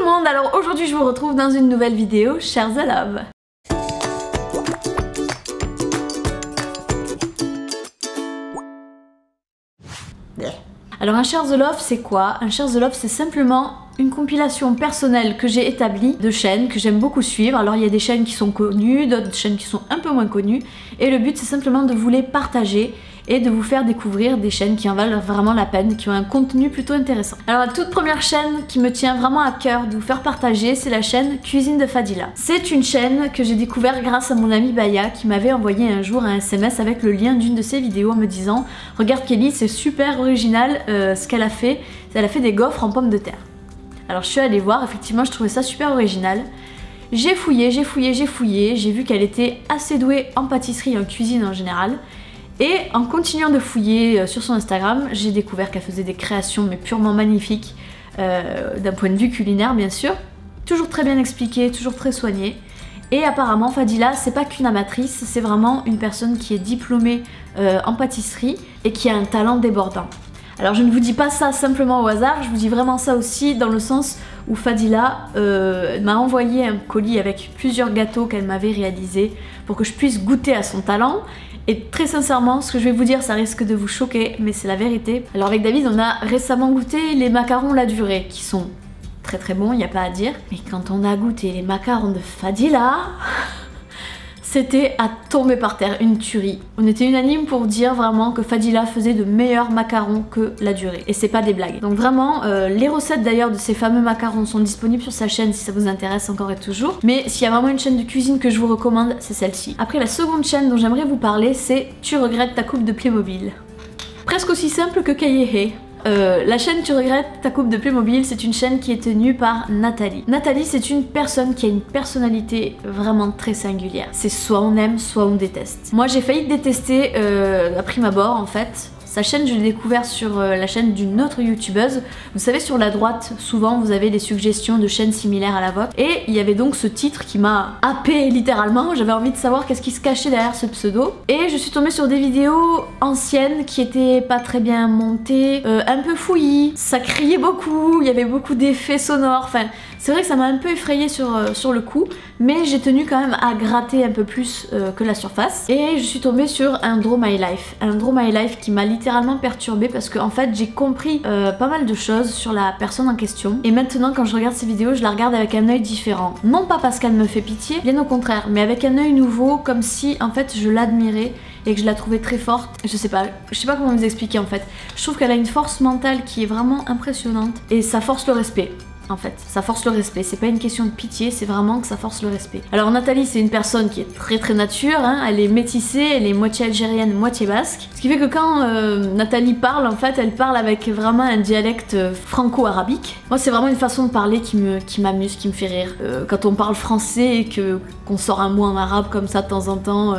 le monde, alors aujourd'hui je vous retrouve dans une nouvelle vidéo, chers The Love. Alors un Share the Love c'est quoi? Un Share the Love c'est simplement une compilation personnelle que j'ai établie de chaînes que j'aime beaucoup suivre. Alors il y a des chaînes qui sont connues, d'autres chaînes qui sont un peu moins connues. Et le but c'est simplement de vous les partager et de vous faire découvrir des chaînes qui en valent vraiment la peine, qui ont un contenu plutôt intéressant. Alors la toute première chaîne qui me tient vraiment à cœur de vous faire partager, c'est la chaîne Cuisine de Fadila. C'est une chaîne que j'ai découvert grâce à mon ami Baya qui m'avait envoyé un jour un SMS avec le lien d'une de ses vidéos en me disant « Regarde Kelly, c'est super original ce qu'elle a fait, elle a fait des gaufres en pommes de terre ». Alors je suis allée voir, effectivement je trouvais ça super original. J'ai fouillé, j'ai vu qu'elle était assez douée en pâtisserie et en cuisine en général. Et en continuant de fouiller sur son Instagram, j'ai découvert qu'elle faisait des créations mais purement magnifiques, d'un point de vue culinaire bien sûr. Toujours très bien expliqué, toujours très soigné. Et apparemment Fadila c'est pas qu'une amatrice, c'est vraiment une personne qui est diplômée en pâtisserie et qui a un talent débordant. Alors je ne vous dis pas ça simplement au hasard, je vous dis vraiment ça aussi dans le sens où Fadila m'a envoyé un colis avec plusieurs gâteaux qu'elle m'avait réalisés pour que je puisse goûter à son talent. Et très sincèrement, ce que je vais vous dire, ça risque de vous choquer, mais c'est la vérité. Alors avec David, on a récemment goûté les macarons La Durée, qui sont très très bons, il n'y a pas à dire. Mais quand on a goûté les macarons de Fadila... C'était à tomber par terre, une tuerie. On était unanime pour dire vraiment que Fadila faisait de meilleurs macarons que La Durée. Et c'est pas des blagues. Donc vraiment, les recettes d'ailleurs de ces fameux macarons sont disponibles sur sa chaîne si ça vous intéresse encore et toujours. Mais s'il y a vraiment une chaîne de cuisine que je vous recommande, c'est celle-ci. Après, la seconde chaîne dont j'aimerais vous parler, c'est Tu regrettes ta coupe de Playmobil. Presque aussi simple que Kayehe. La chaîne Tu regrettes ta coupe de Playmobil, c'est une chaîne qui est tenue par Nathalie. Nathalie, c'est une personne qui a une personnalité vraiment très singulière. C'est soit on aime, soit on déteste. Moi, j'ai failli détester à prime abord en fait. Sa chaîne, je l'ai découvert sur la chaîne d'une autre youtubeuse. Vous savez, sur la droite, souvent vous avez des suggestions de chaînes similaires à la vôtre. Et il y avait donc ce titre qui m'a happé littéralement. J'avais envie de savoir qu'est-ce qui se cachait derrière ce pseudo. Et je suis tombée sur des vidéos anciennes qui étaient pas très bien montées, un peu fouillis. Ça criait beaucoup, il y avait beaucoup d'effets sonores. Enfin, c'est vrai que ça m'a un peu effrayée sur le coup. Mais j'ai tenu quand même à gratter un peu plus que la surface. Et je suis tombée sur un Draw My Life. Un Draw My Life qui m'a littéralement perturbée parce que en fait j'ai compris pas mal de choses sur la personne en question. Et maintenant quand je regarde ces vidéos, je la regarde avec un œil différent. Non pas parce qu'elle me fait pitié, bien au contraire, mais avec un œil nouveau, comme si en fait je l'admirais et que je la trouvais très forte. Je sais pas comment vous expliquer en fait. Je trouve qu'elle a une force mentale qui est vraiment impressionnante et ça force le respect. En fait, ça force le respect, c'est pas une question de pitié, c'est vraiment que ça force le respect. Alors Nathalie, c'est une personne qui est très nature, hein, elle est métissée, elle est moitié algérienne, moitié basque. Ce qui fait que quand Nathalie parle, en fait, elle parle avec vraiment un dialecte franco-arabique. Moi, c'est vraiment une façon de parler qui m'amuse, qui me fait rire. Quand on parle français et qu'on sort un mot en arabe comme ça de temps en temps,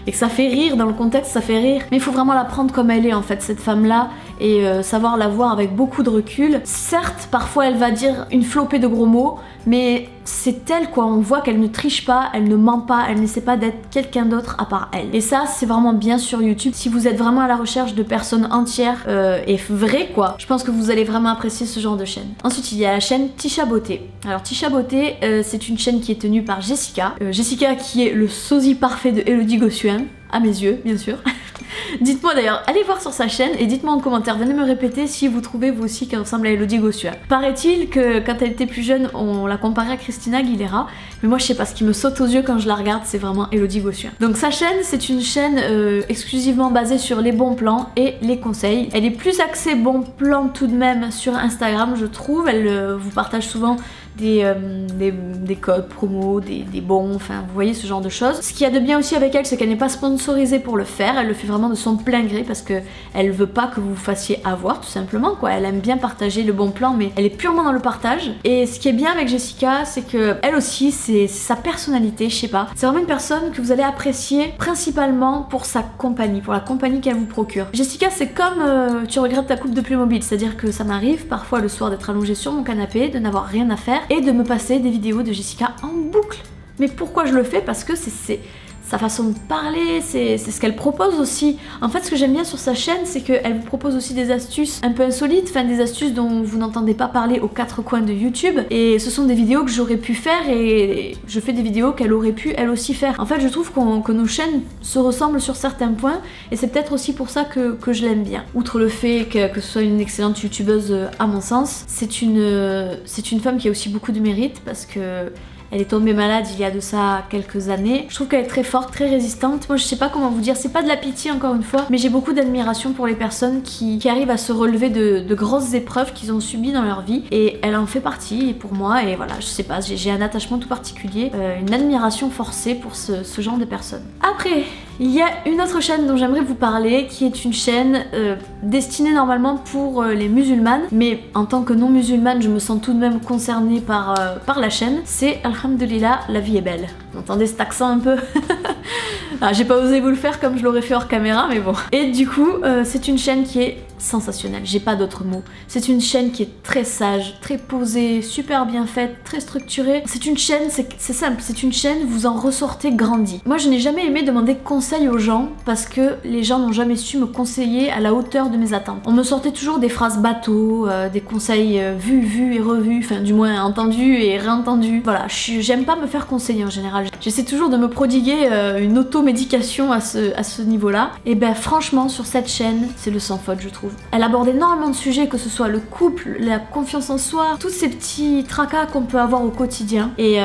et que ça fait rire, dans le contexte, ça fait rire. Mais il faut vraiment la prendre comme elle est, en fait, cette femme-là, et savoir la voir avec beaucoup de recul. Certes, parfois, elle va dire une flopée de gros mots, mais c'est elle quoi, on voit qu'elle ne triche pas, elle ne ment pas, elle n'essaie pas d'être quelqu'un d'autre à part elle. Et ça c'est vraiment bien sur YouTube, si vous êtes vraiment à la recherche de personnes entières et vraies quoi, je pense que vous allez vraiment apprécier ce genre de chaîne. Ensuite il y a la chaîne Tisha Beauté. Alors Tisha Beauté c'est une chaîne qui est tenue par Jessica. Jessica qui est le sosie parfait de Elodie Gossuin, à mes yeux bien sûr. Dites-moi d'ailleurs, allez voir sur sa chaîne et dites-moi en commentaire, venez me répéter si vous trouvez vous aussi qu'elle ressemble à Elodie Gossuin. Paraît-il que quand elle était plus jeune, on la comparait à Christina Aguilera, mais moi je sais pas, ce qui me saute aux yeux quand je la regarde, c'est vraiment Elodie Gossuin. Donc sa chaîne, c'est une chaîne exclusivement basée sur les bons plans et les conseils. Elle est plus axée bons plans tout de même sur Instagram, je trouve. Elle vous partage souvent des codes promo, des bons, enfin vous voyez ce genre de choses. Ce qu'il y a de bien aussi avec elle, c'est qu'elle n'est pas sponsorisée pour le faire, elle le fait vraiment de son plein gré parce que elle veut pas que vous vous fassiez avoir tout simplement quoi. Elle aime bien partager le bon plan mais elle est purement dans le partage. Et ce qui est bien avec Jessica, c'est que elle aussi c'est sa personnalité, je sais pas. C'est vraiment une personne que vous allez apprécier principalement pour sa compagnie, pour la compagnie qu'elle vous procure. Jessica c'est comme Tu regrettes ta coupe de Playmobil, c'est-à-dire que ça m'arrive parfois le soir d'être allongée sur mon canapé, de n'avoir rien à faire et de me passer des vidéos de Jessica en boucle. Mais pourquoi je le fais? Parce que sa façon de parler, c'est ce qu'elle propose aussi. En fait, ce que j'aime bien sur sa chaîne, c'est qu'elle vous propose aussi des astuces un peu insolites, enfin des astuces dont vous n'entendez pas parler aux quatre coins de YouTube. Et ce sont des vidéos que j'aurais pu faire et je fais des vidéos qu'elle aurait pu elle aussi faire. En fait, je trouve que nos chaînes se ressemblent sur certains points et c'est peut-être aussi pour ça que je l'aime bien. Outre le fait que ce soit une excellente youtubeuse à mon sens, c'est une femme qui a aussi beaucoup de mérite parce que elle est tombée malade il y a de ça quelques années. Je trouve qu'elle est très forte, très résistante. Moi je sais pas comment vous dire, c'est pas de la pitié encore une fois, mais j'ai beaucoup d'admiration pour les personnes qui arrivent à se relever de grosses épreuves qu'ils ont subies dans leur vie. Et elle en fait partie pour moi et voilà, je sais pas, j'ai un attachement tout particulier, une admiration forcée pour ce genre de personnes. Après, il y a une autre chaîne dont j'aimerais vous parler qui est une chaîne destinée normalement pour les musulmanes, mais en tant que non musulmane je me sens tout de même concernée par la chaîne. C'est Alhamdulillah, la vie est belle. Vous entendez cet accent un peu? Ah, j'ai pas osé vous le faire comme je l'aurais fait hors caméra, mais bon. Et du coup, c'est une chaîne qui est sensationnelle, j'ai pas d'autres mots. C'est une chaîne qui est très sage, très posée, super bien faite, très structurée. C'est une chaîne, c'est simple, c'est une chaîne, vous en ressortez grandi. Moi je n'ai jamais aimé demander conseil aux gens parce que les gens n'ont jamais su me conseiller à la hauteur de mes attentes. On me sortait toujours des phrases bateaux, des conseils vus et revus, enfin du moins entendus et réentendus. Voilà, j'aime pas me faire conseiller en général. J'essaie toujours de me prodiguer une automédication à ce niveau-là. Et ben franchement sur cette chaîne, c'est le sans faute je trouve. Elle aborde énormément de sujets, que ce soit le couple, la confiance en soi, tous ces petits tracas qu'on peut avoir au quotidien. Et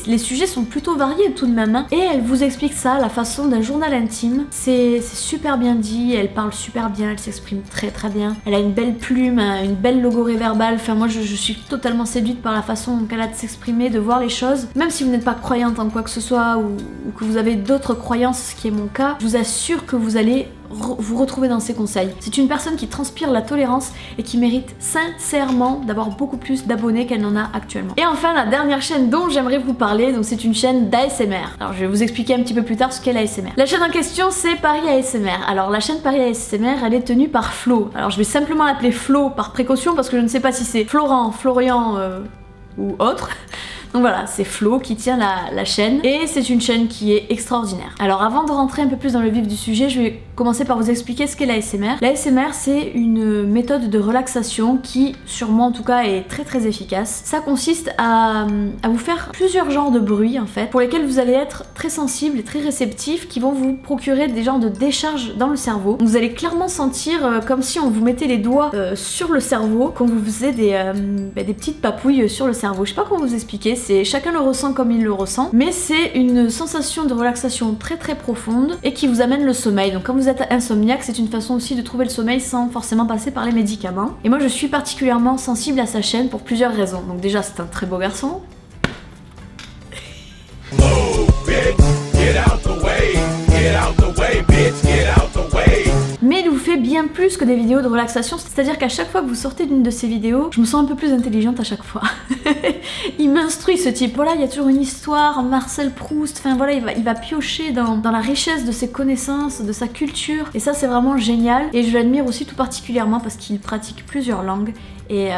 les sujets sont plutôt variés tout de même. Hein. Et elle vous explique ça à la façon d'un journal intime. C'est super bien dit, elle parle super bien, elle s'exprime très très bien. Elle a une belle plume, une belle logorée verbale. Enfin moi je suis totalement séduite par la façon qu'elle a de s'exprimer, de voir les choses. Même si vous n'êtes pas croyante en quoi que ce soit ou que vous avez d'autres croyances, ce qui est mon cas, je vous assure que vous allez vous retrouver dans ses conseils. C'est une personne qui transpire la tolérance et qui mérite sincèrement d'avoir beaucoup plus d'abonnés qu'elle n'en a actuellement. Et enfin la dernière chaîne dont j'aimerais vous parler, donc c'est une chaîne d'ASMR. Alors je vais vous expliquer un petit peu plus tard ce qu'est l'ASMR. La chaîne en question c'est Paris ASMR. Alors la chaîne Paris ASMR elle est tenue par Flo. Alors je vais simplement l'appeler Flo par précaution parce que je ne sais pas si c'est Florent, Florian ou autre. Donc voilà, c'est Flo qui tient la chaîne et c'est une chaîne qui est extraordinaire. Alors avant de rentrer un peu plus dans le vif du sujet, je vais commencer par vous expliquer ce qu'est l'ASMR. L'ASMR c'est une méthode de relaxation qui, sur moi en tout cas, est très très efficace. Ça consiste à vous faire plusieurs genres de bruits en fait, pour lesquels vous allez être très sensible et très réceptif, qui vont vous procurer des genres de décharge dans le cerveau. Vous allez clairement sentir comme si on vous mettait les doigts sur le cerveau, qu'on vous faisait des petites papouilles sur le cerveau. Je sais pas comment vous expliquer. Chacun le ressent comme il le ressent, mais c'est une sensation de relaxation très très profonde et qui vous amène le sommeil. Donc quand vous êtes insomniaque, c'est une façon aussi de trouver le sommeil sans forcément passer par les médicaments. Et moi je suis particulièrement sensible à sa chaîne pour plusieurs raisons. Donc déjà c'est un très beau garçon. Mais il vous fait bien plus que des vidéos de relaxation, c'est-à-dire qu'à chaque fois que vous sortez d'une de ces vidéos, je me sens un peu plus intelligente à chaque fois. Il m'instruit ce type, voilà, il y a toujours une histoire, Marcel Proust, enfin voilà, il va piocher dans la richesse de ses connaissances, de sa culture, et ça c'est vraiment génial, et je l'admire aussi tout particulièrement parce qu'il pratique plusieurs langues, et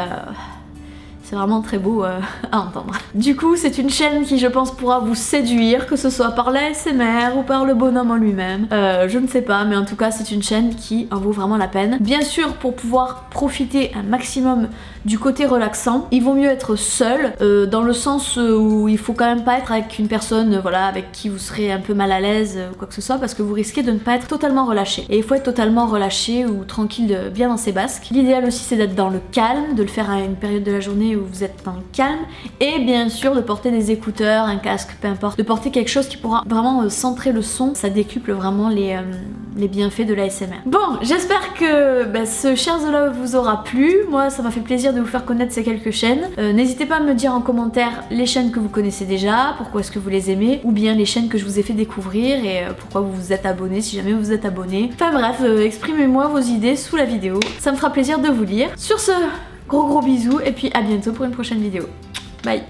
c'est vraiment très beau à entendre. Du coup, c'est une chaîne qui, je pense, pourra vous séduire, que ce soit par l'ASMR ou par le bonhomme en lui-même. Je ne sais pas, mais en tout cas, c'est une chaîne qui en vaut vraiment la peine. Bien sûr, pour pouvoir profiter un maximum du côté relaxant, il vaut mieux être seul, dans le sens où il faut quand même pas être avec une personne voilà, avec qui vous serez un peu mal à l'aise ou quoi que ce soit, parce que vous risquez de ne pas être totalement relâché. Et il faut être totalement relâché ou tranquille, bien dans ses basques. L'idéal aussi, c'est d'être dans le calme, de le faire à une période de la journée où vous êtes dans le calme, et bien sûr de porter des écouteurs, un casque, peu importe, de porter quelque chose qui pourra vraiment centrer le son. Ça décuple vraiment les bienfaits de l'ASMR. Bon, j'espère que ce Share the Love vous aura plu. Moi, ça m'a fait plaisir de vous faire connaître ces quelques chaînes. N'hésitez pas à me dire en commentaire les chaînes que vous connaissez déjà, pourquoi est-ce que vous les aimez, ou bien les chaînes que je vous ai fait découvrir et pourquoi vous vous êtes abonné, si jamais vous vous êtes abonné. Enfin bref, exprimez-moi vos idées sous la vidéo. Ça me fera plaisir de vous lire. Sur ce, gros bisous et puis à bientôt pour une prochaine vidéo. Bye!